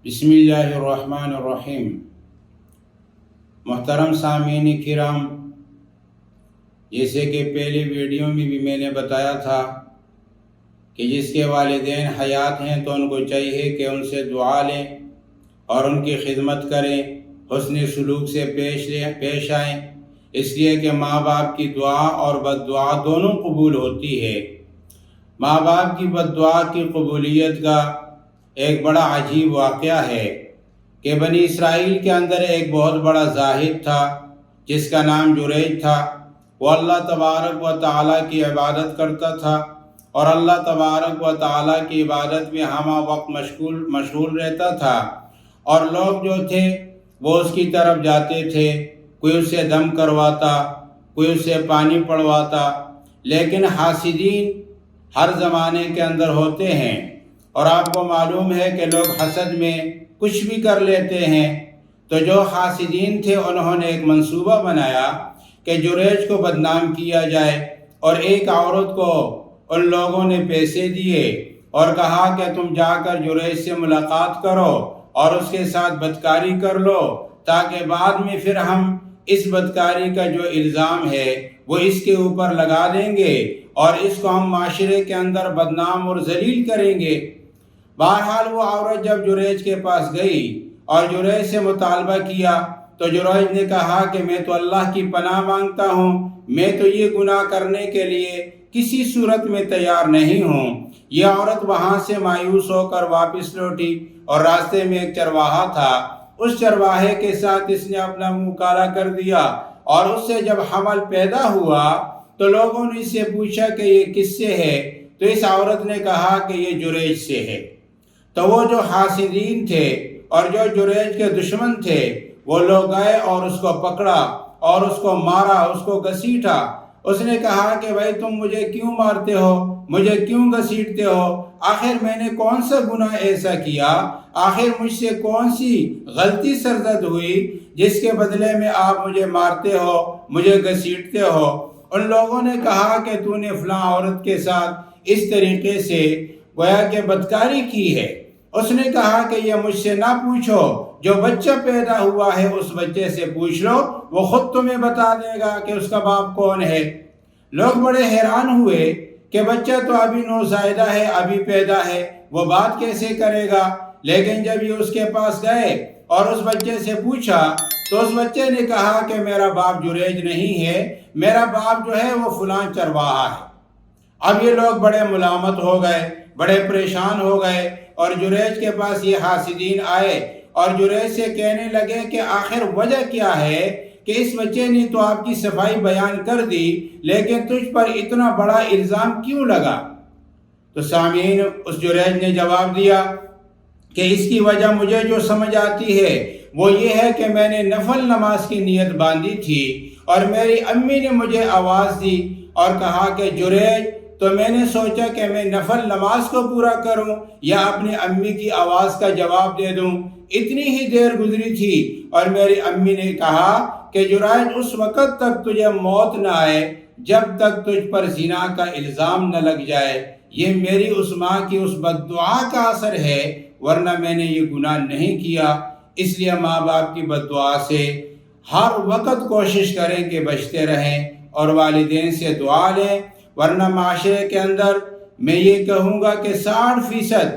بسم اللہ الرحمن الرحیم۔ محترم سامعین کرام، جیسے کہ پہلی ویڈیو میں بھی میں نے بتایا تھا کہ جس کے والدین حیات ہیں تو ان کو چاہیے کہ ان سے دعا لیں اور ان کی خدمت کریں، حسن سلوک سے پیش آئیں، اس لیے کہ ماں باپ کی دعا اور بد دعا دونوں قبول ہوتی ہے۔ ماں باپ کی بد دعا کی قبولیت کا ایک بڑا عجیب واقعہ ہے کہ بنی اسرائیل کے اندر ایک بہت بڑا زاہد تھا جس کا نام جریج تھا۔ وہ اللہ تبارک و تعالیٰ کی عبادت کرتا تھا اور اللہ تبارک و تعالیٰ کی عبادت میں ہمہ وقت مشغول رہتا تھا، اور لوگ جو تھے وہ اس کی طرف جاتے تھے، کوئی اس سے دم کرواتا، کوئی اس سے پانی پڑواتا، لیکن حاسدین ہر زمانے کے اندر ہوتے ہیں، اور آپ کو معلوم ہے کہ لوگ حسد میں کچھ بھی کر لیتے ہیں۔ تو جو حاسدین تھے انہوں نے ایک منصوبہ بنایا کہ جریج کو بدنام کیا جائے، اور ایک عورت کو ان لوگوں نے پیسے دیے اور کہا کہ تم جا کر جریج سے ملاقات کرو اور اس کے ساتھ بدکاری کر لو، تاکہ بعد میں پھر ہم اس بدکاری کا جو الزام ہے وہ اس کے اوپر لگا دیں گے اور اس کو ہم معاشرے کے اندر بدنام اور ذلیل کریں گے۔ بہرحال وہ عورت جب جریج کے پاس گئی اور جریج سے مطالبہ کیا تو جریج نے کہا کہ میں تو اللہ کی پناہ مانگتا ہوں، میں تو یہ گناہ کرنے کے لیے کسی صورت میں تیار نہیں ہوں۔ یہ عورت وہاں سے مایوس ہو کر واپس لوٹی، اور راستے میں ایک چرواہا تھا، اس چرواہے کے ساتھ اس نے اپنا منہ کالا کر دیا، اور اس سے جب حمل پیدا ہوا تو لوگوں نے اس سے پوچھا کہ یہ کس سے ہے، تو اس عورت نے کہا کہ یہ جریج سے ہے۔ تو وہ جو حاسدین تھے اور جو جریج کے دشمن تھے وہ لوگ گئے اور اس کو پکڑا اور اس کو مارا، اس کو گھسیٹا۔ اس نے کہا کہ بھائی تم مجھے کیوں مارتے ہو، مجھے کیوں گھسیٹتے ہو؟ آخر میں نے کون سا گناہ ایسا کیا؟ آخر مجھ سے کون سی غلطی سرزد ہوئی جس کے بدلے میں آپ مجھے مارتے ہو، مجھے گھسیٹتے ہو؟ ان لوگوں نے کہا کہ تو نے فلاں عورت کے ساتھ اس طریقے سے گویا کہ بدکاری کی ہے۔ اس نے کہا کہ یہ مجھ سے نہ پوچھو، جو بچہ پیدا ہوا ہے اس بچے سے پوچھ لو، وہ خود تمہیں بتا دے گا کہ اس کا باپ کون ہے۔ لوگ بڑے حیران ہوئے کہ بچہ تو ابھی نوزائیدہ ہے، ابھی پیدا ہے، وہ بات کیسے کرے گا؟ لیکن جب یہ اس کے پاس گئے اور اس بچے سے پوچھا تو اس بچے نے کہا کہ میرا باپ جریج نہیں ہے، میرا باپ جو ہے وہ فلاں چرواہا ہے۔ اب یہ لوگ بڑے ملامت ہو گئے، بڑے پریشان ہو گئے، اور جریج کے پاس یہ حاسدین آئے اور جریج سے کہنے لگے کہ آخر وجہ کیا ہے کہ اس بچے نے تو آپ کی صفائی بیان کر دی، لیکن تجھ پر اتنا بڑا الزام کیوں لگا؟ تو سامعین، اس جریج نے جواب دیا کہ اس کی وجہ مجھے جو سمجھ آتی ہے وہ یہ ہے کہ میں نے نفل نماز کی نیت باندھی تھی، اور میری امی نے مجھے آواز دی اور کہا کہ جریج، تو میں نے سوچا کہ میں نفل نماز کو پورا کروں یا اپنی امی کی آواز کا جواب دے دوں۔ اتنی ہی دیر گزری تھی اور میری امی نے کہا کہ جریج، اس وقت تک تجھے موت نہ آئے جب تک تجھ پر زنا کا الزام نہ لگ جائے۔ یہ میری اس ماں کی اس بد دعا کا اثر ہے، ورنہ میں نے یہ گناہ نہیں کیا۔ اس لیے ماں باپ کی بد دعا سے ہر وقت کوشش کریں کہ بچتے رہیں اور والدین سے دعا لیں، ورنہ معاشرے کے اندر میں یہ کہوں گا کہ 60%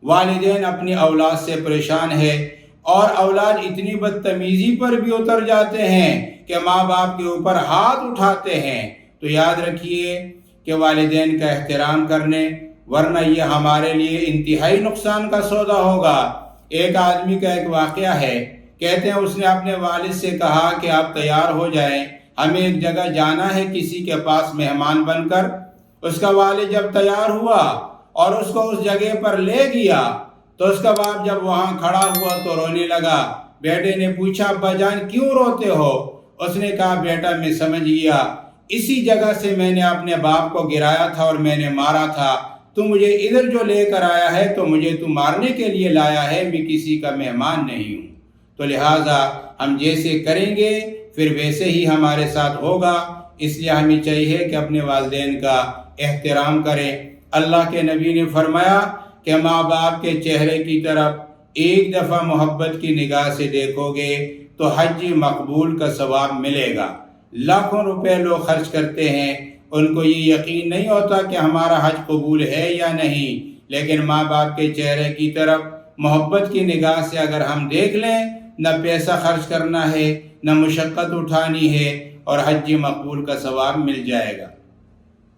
والدین اپنی اولاد سے پریشان ہے، اور اولاد اتنی بدتمیزی پر بھی اتر جاتے ہیں کہ ماں باپ کے اوپر ہاتھ اٹھاتے ہیں۔ تو یاد رکھیے کہ والدین کا احترام کرنے، ورنہ یہ ہمارے لیے انتہائی نقصان کا سودا ہوگا۔ ایک آدمی کا ایک واقعہ ہے، کہتے ہیں اس نے اپنے والد سے کہا کہ آپ تیار ہو جائیں، ہمیں ایک جگہ جانا ہے کسی کے پاس مہمان بن کر۔ اس کا والد جب تیار ہوا اور اس کو اس جگہ پر لے گیا تو اس کا باپ جب وہاں کھڑا ہوا تو رونے لگا۔ بیٹے نے پوچھا، ابا جان کیوں روتے ہو؟ اس نے کہا، بیٹا میں سمجھ گیا، اسی جگہ سے میں نے اپنے باپ کو گرایا تھا اور میں نے مارا تھا، تو مجھے ادھر جو لے کر آیا ہے تو مجھے تو مارنے کے لیے لایا ہے، میں کسی کا مہمان نہیں ہوں۔ تو لہٰذا ہم جیسے کریں گے پھر ویسے ہی ہمارے ساتھ ہوگا۔ اس لیے ہمیں چاہیے کہ اپنے والدین کا احترام کریں۔ اللہ کے نبی نے فرمایا کہ ماں باپ کے چہرے کی طرف ایک دفعہ محبت کی نگاہ سے دیکھو گے تو حج مقبول کا ثواب ملے گا۔ لاکھوں روپے لوگ خرچ کرتے ہیں، ان کو یہ یقین نہیں ہوتا کہ ہمارا حج قبول ہے یا نہیں، لیکن ماں باپ کے چہرے کی طرف محبت کی نگاہ سے اگر ہم دیکھ لیں، نہ پیسہ خرچ کرنا ہے، نہ مشقت اٹھانی ہے، اور حج مقبول کا ثواب مل جائے گا۔